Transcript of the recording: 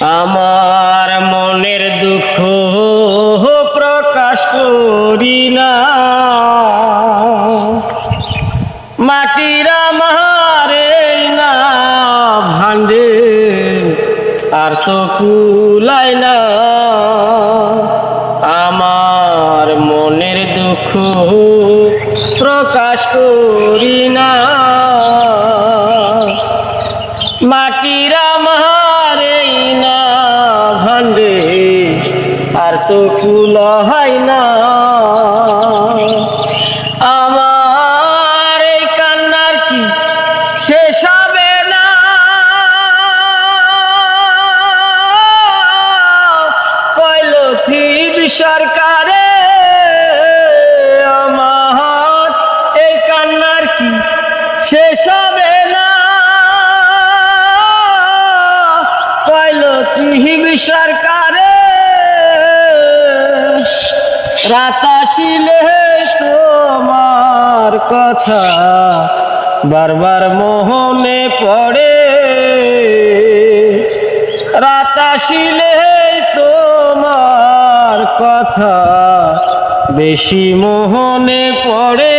আমার মনের দুঃখ প্রকাশ করি না, মাটির আমারে না ভান্ডে আর তো কুলাই না। আমার মনের দুঃখ প্রকাশ করি না, মাটির আমারে না ভান্ডে আর তো কুলাই না। আমার এই কান্নার কি শেষ হবে না, কইল সরকারে। আমার এই কান্নার কি শেষ হবে না, কইল সরকারে। রাত আসিলে তোমার কথা বারবার মনে পড়ে, রাত আসিলে তোমার কথা বেশি মনে পড়ে।